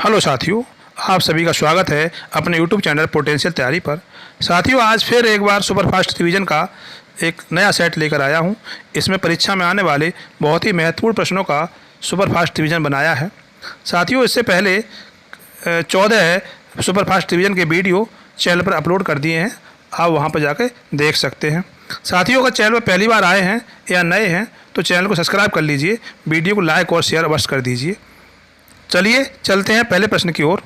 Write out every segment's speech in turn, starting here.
Hello साथियों, आप सभी का स्वागत है अपने यूट्यूब चैनल पोटेंशियल तैयारी पर। साथियों, आज फिर एक बार सुपरफास्ट रिवीजन का एक नया सेट लेकर आया हूं। इसमें परीक्षा में आने वाले बहुत ही महत्वपूर्ण प्रश्नों का सुपरफास्ट रिवीजन बनाया है। साथियों, इससे पहले 14 सुपरफास्ट रिवीजन के वीडियो चैनल पर अपलोड कर दिए हैं, आप वहां पर जाकर देख सकते हैं। साथियों, अगर चैनल पर पहली बार आए हैं या नए हैं तो चैनल को सब्सक्राइब कर लीजिए, वीडियो को लाइक और शेयर अवश्य कर दीजिए। चलिए चलते हैं पहले प्रश्न की ओर।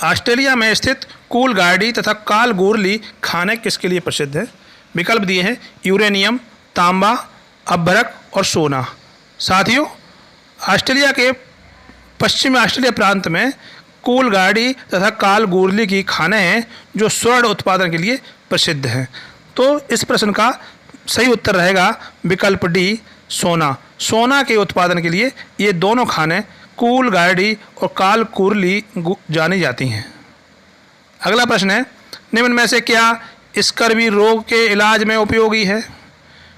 ऑस्ट्रेलिया में स्थित कूलगार्डी तथा कालगोरली खाने किसके लिए प्रसिद्ध है? विकल्प दिए हैं यूरेनियम, तांबा, अभ्रक और सोना। साथियों, ऑस्ट्रेलिया के पश्चिमी ऑस्ट्रेलिया प्रांत में कूलगार्डी तथा कालगोरली की खाने हैं जो स्वर्ण उत्पादन के लिए प्रसिद्ध हैं। तो इस प्रश्न का सही उत्तर रहेगा विकल्प डी, सोना। सोना के उत्पादन के लिए ये दोनों खाने कूलगार्डी और कालगोरली जानी जाती हैं। अगला प्रश्न है, निम्न में से क्या स्कर्वी रोग के इलाज में उपयोगी है?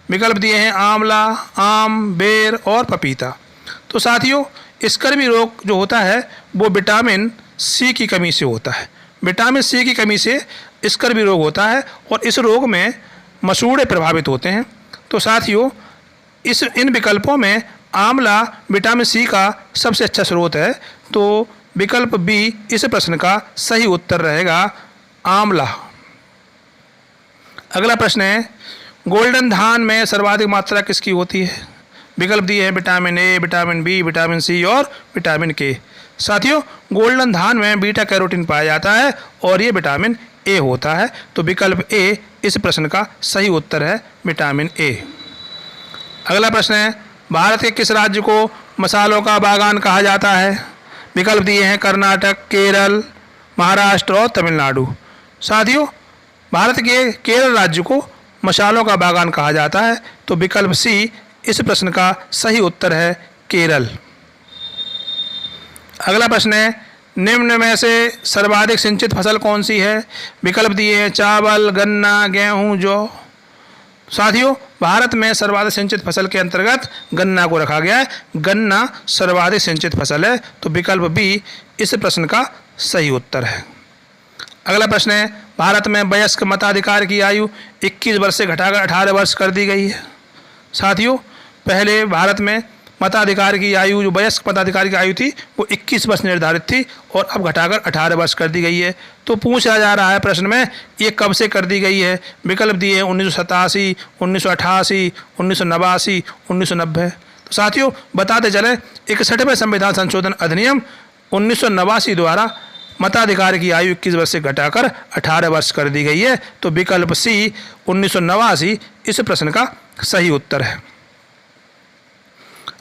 विकल्प दिए हैं आंवला, आम, बेर और पपीता। तो साथियों, स्कर्वी रोग जो होता है वो विटामिन सी की कमी से होता है। विटामिन सी की कमी से स्कर्वी रोग होता है और इस रोग में मसूड़े प्रभावित होते हैं। तो साथियों, इन विकल्पों में आंवला विटामिन सी का सबसे अच्छा स्रोत है, तो विकल्प बी इस प्रश्न का सही उत्तर रहेगा, आंवला। अगला प्रश्न है, गोल्डन धान में सर्वाधिक मात्रा किसकी होती है? विकल्प दिए हैं vitamin A, vitamin B, vitamin C और विटामिन के। साथियों, गोल्डन धान में बीटा कैरोटीन पाया जाता है और ये विटामिन ए होता है, तो विकल्प ए इस प्रश्न का सही उत्तर है, विटामिन ए। अगला प्रश्न है, भारत के किस राज्य को मसालों का बागान कहा जाता है? विकल्प दिए हैं कर्नाटक, केरल, महाराष्ट्र और तमिलनाडु। साथियों, भारत के केरल राज्य को मसालों का बागान कहा जाता है, तो विकल्प सी इस प्रश्न का सही उत्तर है, केरल। अगला प्रश्न है, निम्न में से सर्वाधिक सिंचित फसल कौन सी है? विकल्प दिए हैं चावल, गन्ना, गेहूं, जौ। साथियों, भारत में सर्वाधिक सिंचित फसल के अंतर्गत गन्ना को रखा गया है। गन्ना सर्वाधिक सिंचित फसल है, तो विकल्प बी इस प्रश्न का सही उत्तर है। अगला प्रश्न है, भारत में वयस्क मताधिकार की आयु 21 वर्ष से घटाकर 18 वर्ष कर दी गई है। साथियों, पहले भारत में मताधिकार की आयु, जो वयस्क मताधिकार की आयु थी वो 21 वर्ष निर्धारित थी और अब घटाकर 18 वर्ष कर दी गई है। तो पूछा जा रहा है प्रश्न में, ये कब से कर दी गई है? विकल्प दिए हैं 1987, 1988, 1989, 1990। तो साथियों, बताते चले 61वें संविधान संशोधन अधिनियम 1989 द्वारा मताधिकार की आयु 21 वर्ष से घटाकर 18 वर्ष कर दी गई है, तो विकल्प सी 1989 इस प्रश्न का सही उत्तर है।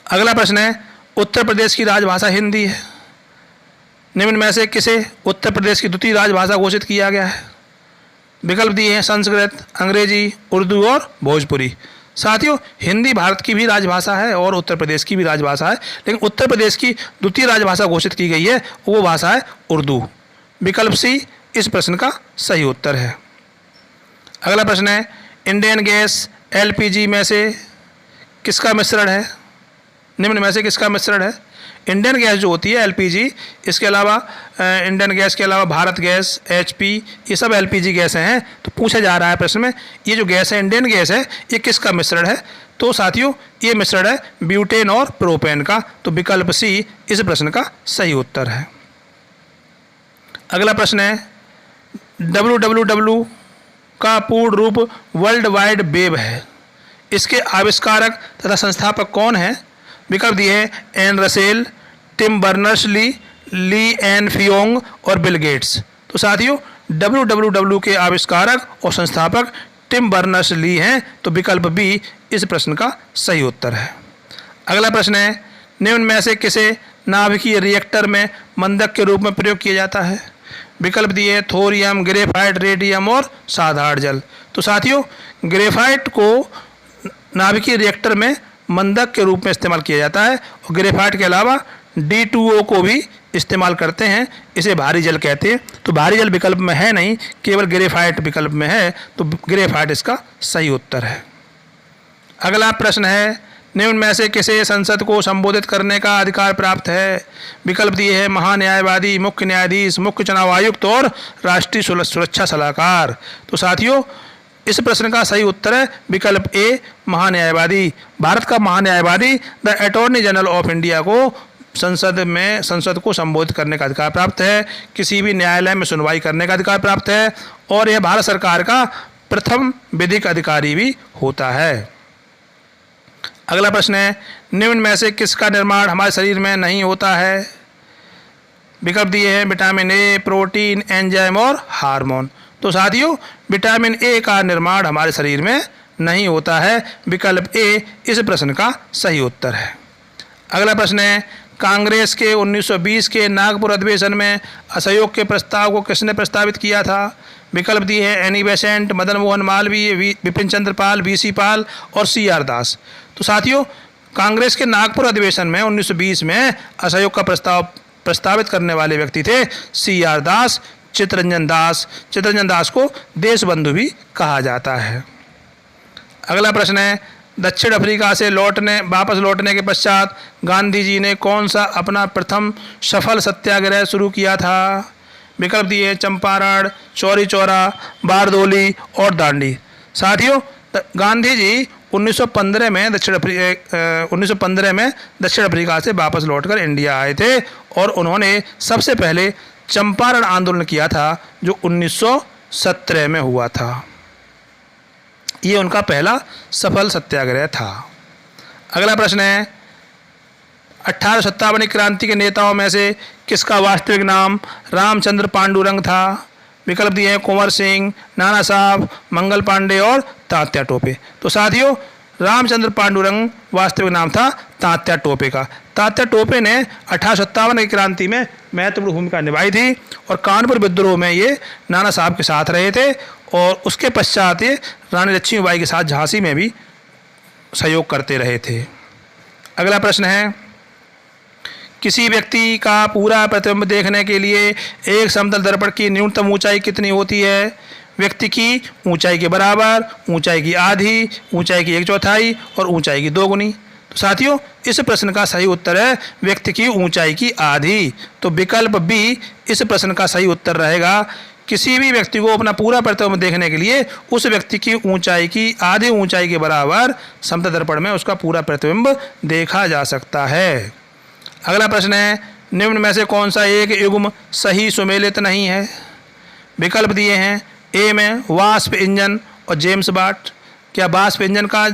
अगला प्रश्न है, उत्तर प्रदेश की राजभाषा हिंदी है। निम्न में से किसे उत्तर प्रदेश की द्वितीय राजभाषा घोषित किया गया है? विकल्प दिए हैं संस्कृत, अंग्रेजी, उर्दू और भोजपुरी। साथियों, हिंदी भारत की भी राजभाषा है और उत्तर प्रदेश की भी राजभाषा है, लेकिन उत्तर प्रदेश की द्वितीय राजभाषा घोषित की गई है, वो भाषा है उर्दू। विकल्प सी इस प्रश्न का सही उत्तर है। अगला प्रश्न है, इंडियन गैस एलपीजी में से किसका मिश्रण है? निम्न में से किसका मिश्रण है? इंडियन गैस जो होती है एलपीजी, इसके अलावा इंडियन गैस के अलावा भारत गैस, एचपी, ये सब एलपीजी गैसें हैं। तो पूछा जा रहा है प्रश्न में, ये जो गैस है इंडियन गैस है, ये किसका मिश्रण है? तो साथियों, ये मिश्रण है ब्यूटेन और प्रोपेन का, तो विकल्प सी इस प्रश्न का सही उत्तर है। अगला प्रश्न है, www का पूर्ण रूप वर्ल्ड वाइड वेब है, इसके आविष्कारक तथा संस्थापक कौन है? विकल्प दिए हैं एन रसेल, टिम बर्नर्स-ली, ली एन फियोंग और बिल गेट्स। तो साथियों, www के आविष्कारक और संस्थापक टिम बर्नर्स-ली हैं, तो विकल्प बी इस प्रश्न का सही उत्तर है। अगला प्रश्न है, निम्न में से किसे नाभिकीय रिएक्टर में मंदक के रूप में प्रयोग किया जाता है? विकल्प दिए थोरियम, ग्रेफाइट, रेडियम और साधारण जल। तो साथियों, ग्रेफाइट को नाभिकीय रिएक्टर में मंदक के रूप में इस्तेमाल किया जाता है और ग्रेफाइट के अलावा D2O को भी इस्तेमाल करते हैं, इसे भारी जल कहते हैं। तो भारी जल विकल्प में है नहीं, केवल ग्रेफाइट विकल्प में है, तो ग्रेफाइट इसका सही उत्तर है। अगला प्रश्न है, निम्न में से किसे संसद को संबोधित करने का अधिकार प्राप्त है? विकल्प दिए हैं महान्यायवादी, मुख्य न्यायाधीश, मुख्य चुनाव आयुक्त और राष्ट्रीय सुरक्षा सलाहकार। तो साथियों, इस प्रश्न का सही उत्तर है विकल्प ए महान्यायवादी। भारत का महान्यायवादी the attorney general of India को संसद को संबोधित करने का अधिकार प्राप्त है, किसी भी न्यायालय में सुनवाई करने का अधिकार प्राप्त है और यह भारत सरकार का प्रथम विधिक अधिकारी भी होता है। अगला प्रश्न है, निम्न में से किसका निर्माण हमारे शरीर में नहीं होता है? विकल्प दिए हैं विटामिन ए, प्रोटीन, एंजाइम और हार्मोन। तो साथियों, विटामिन ए का निर्माण हमारे शरीर में नहीं होता है। विकल्प ए इस प्रश्न का सही उत्तर है। अगला प्रश्न है, कांग्रेस के 1920 के नागपुर अधिवेशन में असहयोग के प्रस्ताव को किसने प्रस्तावित किया था? विकल्प दिए हैं Annie Besant, Madan Mohan Malviya, Vipin Chandra Pal, VC पाल और सीआर दास। तो साथियों, कांग्रेस के नागपुर अधिवेशन में 1920 में असहयोग का प्रस्ताव प्रस्तावित करने वाले व्यक्ति थे सीआर दास, चित्तरंजन दास। चित्तरंजन दास को देशबंधु भी कहा जाता है। अगला प्रश्न है, दक्षिण अफ्रीका से वापस लौटने के पश्चात गांधी जी ने कौन सा अपना प्रथम सफल सत्याग्रह शुरू किया था? विकल्प दिए चंपारण, चौरी चौरा, बारदोली और दांडी। साथियों, गांधी जी 1915 में दक्षिण अफ्रीका से वापस लौटकर इंडिया आए थे और उन्होंने सबसे पहले चंपारण आंदोलन किया था जो 1917 में हुआ था। ये उनका पहला सफल सत्याग्रह था। अगला प्रश्न है, 1857 क्रांति के नेताओं में से किसका वास्तविक नाम रामचंद्र पांडुरंग था? विकल्प दिए हैं कुंवर सिंह, नाना साहब, मंगल पांडे और तात्या टोपे। तो साथियों, रामचंद्र पांडुरंग वास्तविक नाम था तात्या टोपे का। तात्या टोपे ने 1857 की क्रांति में महत्वपूर्ण भूमिका निभाई थी और कानपुर विद्रोह में ये नाना साहब के साथ रहे थे और उसके पश्चात ये रानी लक्ष्मीबाई के साथ झांसी में भी सहयोग करते रहे थे। अगला प्रश्न है, किसी व्यक्ति का पूरा प्रतिबिंब देखने के लिए एक समतल दर्पण की न्यूनतम ऊंचाई कितनी होती है? व्यक्ति की ऊंचाई के बराबर, ऊंचाई की आधी, ऊंचाई की 1/4 और ऊंचाई की 2 गुनी। तो साथियों, इस प्रश्न का सही उत्तर है व्यक्ति की ऊंचाई की आधी। तो विकल्प बी इस प्रश्न का सही उत्तर रहेगा। किसी भी व्यक्ति को अपना पूरा प्रतिबिंब देखने के लिए उस व्यक्ति की ऊंचाई की आधी ऊंचाई के बराबर समतल दर्पण में उसका पूरा प्रतिबिंब देखा जा सकता है। अगला प्रश्न है, निम्न में से कौन सा एक युग्म सही सुमेलित नहीं है? विकल्प दिए हैं ए में वाष्प इंजन और जेम्स वाट। क्या वाष्प इंजन का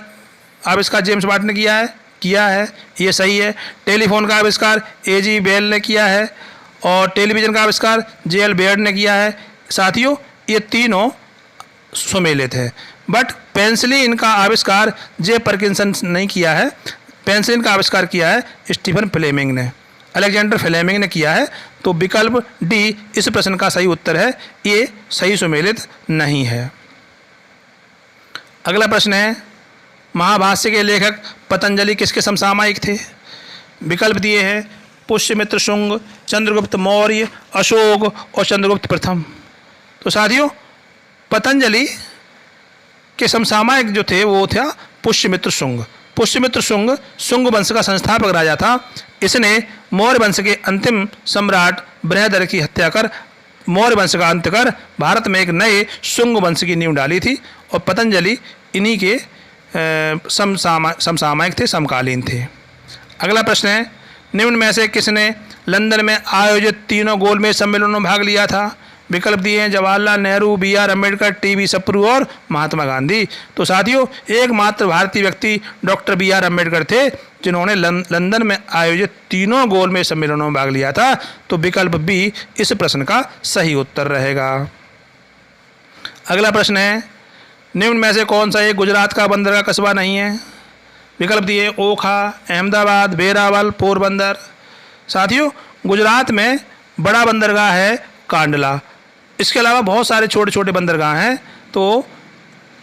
आविष्कार जेम्स वाट ने किया है, ये सही है। टेलीफोन का आविष्कार एजी बेल ने किया है और टेलीविज़न का आविष्कार जेएल बेयर्ड ने किया है। साथियों, ये तीनों सुमेलित है, बट पेंसिलिन का आविष्कार जे पार्किंसन नहीं किया है। पेंसिलिन का आविष्कार किया है स्टीफन फ्लेमिंग ने, अलेक्जेंडर फ्लेमिंग ने किया है। तो विकल्प डी इस प्रश्न का सही उत्तर है, ये सही सुमेलित नहीं है। अगला प्रश्न है, महाभाष्य के लेखक पतंजलि किसके समसामयिक थे? विकल्प दिए हैं पुष्यमित्र शुंग, चंद्रगुप्त मौर्य, अशोक और चंद्रगुप्त प्रथम। तो साथियों, पतंजलि के समसामयिक जो थे वो था पुष्यमित्र शुंग। पुष्यमित्र शुंग शुंग वंश का संस्थापक राजा था। इसने मौर्य वंश के अंतिम सम्राट बृहदर की हत्या कर मौर्य वंश का अंत कर भारत में एक नए शुंग वंश की नींव डाली थी और पतंजलि इन्हीं के समसामयिक थे, समकालीन थे। अगला प्रश्न है, निम्न में से किसने लंदन में आयोजित तीनों गोलमेज सम्मेलनों में भाग लिया था? विकल्प दिए हैं जवाहरलाल नेहरू, बी.आर. अम्बेडकर, टी.बी. सप्रू और महात्मा गांधी। तो साथियों, एकमात्र भारतीय व्यक्ति डॉक्टर बी.आर. अम्बेडकर थे जिन्होंने लंदन में आयोजित तीनों गोलमेज सम्मेलनों में भाग लिया था। तो विकल्प बी इस प्रश्न का सही उत्तर रहेगा। अगला प्रश्न है, निम्न में से कौन सा एक गुजरात का बंदरगाह कस्बा नहीं है? विकल्प दिए ओखा, अहमदाबाद, वेरावल, पोरबंदर। साथियों, गुजरात में बड़ा बंदरगाह है कांडला। इसके अलावा बहुत सारे छोटे छोटे बंदरगाह हैं। तो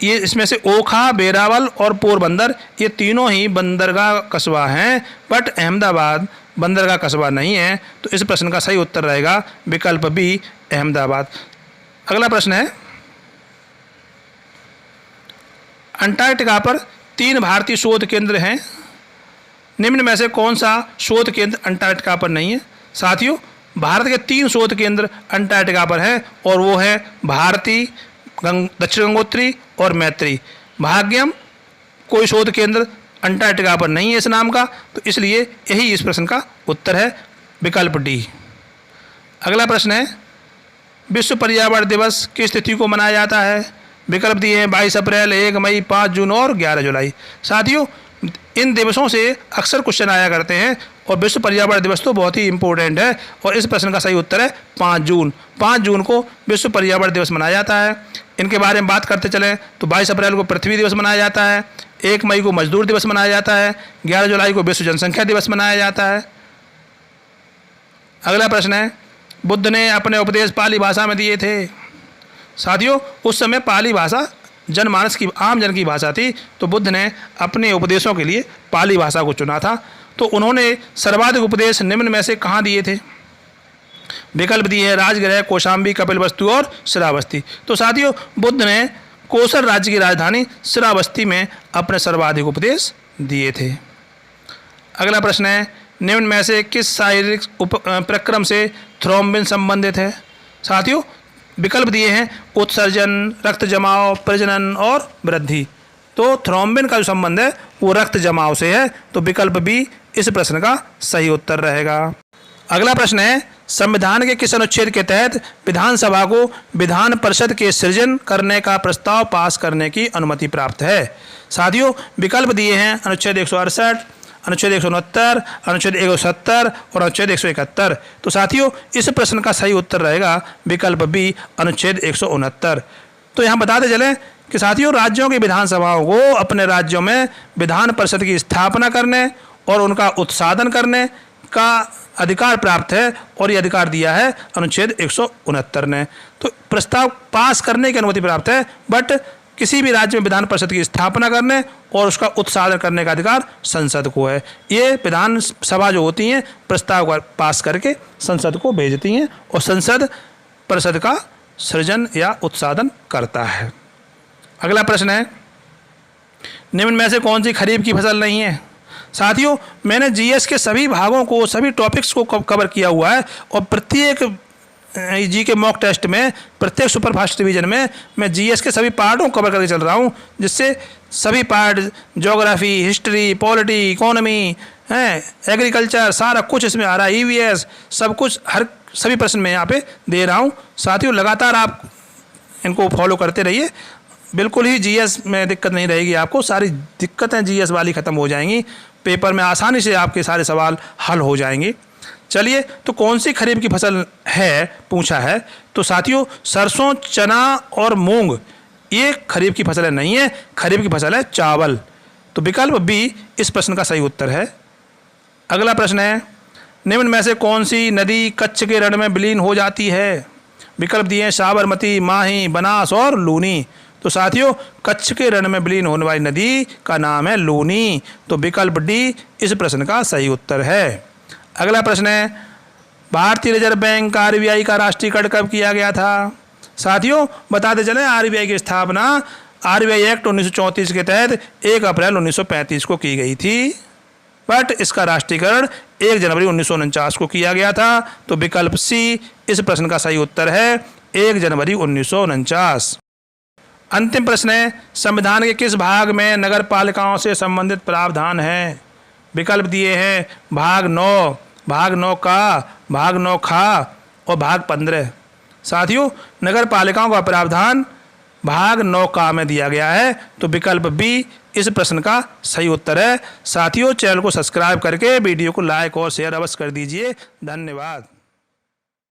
ये इसमें से ओखा, वेरावल और पोरबंदर ये तीनों ही बंदरगाह कस्बा हैं, बट अहमदाबाद बंदरगाह कस्बा नहीं है। तो इस प्रश्न का सही उत्तर रहेगा विकल्प बी अहमदाबाद। अगला प्रश्न है, अंटार्कटिका पर 3 भारतीय शोध केंद्र हैं। निम्न में से कौन सा शोध केंद्र अंटार्कटिका पर नहीं है? साथियों, भारत के 3 शोध केंद्र अंटार्कटिका पर हैं और वो है भारती, दक्षिण गंगोत्री और मैत्री। भाग्यम कोई शोध केंद्र अंटार्कटिका पर नहीं है इस नाम का, तो इसलिए यही इस प्रश्न का उत्तर है, विकल्प डी। अगला प्रश्न है, विश्व पर्यावरण दिवस किस तिथि को मनाया जाता है? विकल्प दिए हैं 22 अप्रैल, 1 मई, 5 जून और 11 जुलाई। साथियों, इन दिवसों से अक्सर क्वेश्चन आया करते हैं और विश्व पर्यावरण दिवस तो बहुत ही इंपॉर्टेंट है और इस प्रश्न का सही उत्तर है 5 जून। 5 जून को विश्व पर्यावरण दिवस मनाया जाता है। इनके बारे में बात करते चलें तो 22 अप्रैल को पृथ्वी दिवस मनाया जाता है, 1 मई को मजदूर दिवस मनाया जाता है, 11 जुलाई को विश्व जनसंख्या दिवस मनाया जाता है। अगला प्रश्न है, बुद्ध ने अपने उपदेश पाली भाषा में दिए थे। साथियों, उस समय पाली भाषा जनमानस की, आम जन की भाषा थी, तो बुद्ध ने अपने उपदेशों के लिए पाली भाषा को चुना था। तो उन्होंने सर्वाधिक उपदेश निम्न में से कहाँ दिए थे? विकल्प दिए हैं राजगृह, कौशाम्बी, कपिलवस्तु और श्रावस्ती। तो साथियों, बुद्ध ने कोसल राज्य की राजधानी श्रावस्ती में अपने सर्वाधिक उपदेश दिए थे। अगला प्रश्न है, निम्न में से किस शारीरिक प्रक्रम से थ्रोम्बिन संबंधित है? साथियों, विकल्प दिए हैं उत्सर्जन, रक्त जमाव, प्रजनन और वृद्धि। तो थ्रोम्बिन का जो संबंध है वो रक्त जमाव से है, तो विकल्प बी इस प्रश्न का सही उत्तर रहेगा। अगला प्रश्न है, संविधान के किस अनुच्छेद के तहत विधानसभा को विधान परिषद के सृजन करने का प्रस्ताव पास करने की अनुमति प्राप्त है? साथियों, विकल्प दिए हैं अनुच्छेद 168, अनुच्छेद 169, अनुच्छेद 170 और अनुच्छेद 171। तो साथियों, इस प्रश्न का सही उत्तर रहेगा विकल्प बी अनुच्छेद 169। तो यहाँ बताते चलें कि साथियों, राज्यों की विधानसभाओं को अपने राज्यों में विधान परिषद की स्थापना करने और उनका उत्साधन करने का अधिकार प्राप्त है और ये अधिकार दिया है अनुच्छेद 169 ने। तो प्रस्ताव पास करने की अनुमति प्राप्त है, बट किसी भी राज्य में विधान परिषद की स्थापना करने और उसका उत्साधन करने का अधिकार संसद को है। ये विधानसभा जो होती हैं प्रस्ताव पास करके संसद को भेजती हैं और संसद परिषद का सृजन या उत्साधन करता है। अगला प्रश्न है, निम्न में से कौन सी खरीफ की फसल नहीं है? साथियों, मैंने जीएस के सभी भागों को, सभी टॉपिक्स को कवर किया हुआ है और प्रत्येक जी के मॉक टेस्ट में, प्रत्येक सुपरफास्ट डिवीजन में मैं जीएस के सभी पार्टों को कवर करके चल रहा हूँ, जिससे सभी part, geography, history, polity, economy, agriculture, सारा कुछ इसमें आ रहा है, ईवीएस, सब कुछ, हर सभी प्रश्न मैं यहाँ पे दे रहा हूँ। साथियों, लगातार आप इनको फॉलो करते रहिए, बिल्कुल ही जीएस में दिक्कत नहीं रहेगी आपको, सारी दिक्कतें जीएस वाली ख़त्म हो जाएंगी, पेपर में आसानी से आपके सारे सवाल हल हो जाएंगे। चलिए, तो कौन सी खरीफ की फसल है पूछा है, तो साथियों सरसों, चना और मूंग ये खरीफ की फसलें नहीं है, खरीफ की फसल है चावल। तो विकल्प बी इस प्रश्न का सही उत्तर है। अगला प्रश्न है, निम्न में से कौन सी नदी कच्छ के रण में विलीन हो जाती है? विकल्प दिए हैं साबरमती, माही, बनास और लूनी। तो साथियों, कच्छ के रण में विलीन होने वाली नदी का नाम है लूनी। तो विकल्प डी इस प्रश्न का सही उत्तर है। अगला प्रश्न है, भारतीय रिजर्व बैंक आरबीआई का राष्ट्रीयकरण कब किया गया था? साथियों, बताते चलें, आरबीआई की स्थापना आरबीआई एक्ट 1934 के तहत 1 अप्रैल 1935 को की गई थी, बट इसका राष्ट्रीयकरण 1 जनवरी 1949 को किया गया था। तो विकल्प सी इस प्रश्न का सही उत्तर है, 1 जनवरी 1949। अंतिम प्रश्न है, संविधान के किस भाग में नगर पालिकाओं से संबंधित प्रावधान है? विकल्प दिए हैं भाग 9, भाग 9 का, भाग 9 खा और भाग 15। साथियों, नगर पालिकाओं का प्रावधान भाग 9 का में दिया गया है, तो विकल्प बी इस प्रश्न का सही उत्तर है। साथियों, चैनल को सब्सक्राइब करके वीडियो को लाइक और शेयर अवश्य कर दीजिए। धन्यवाद।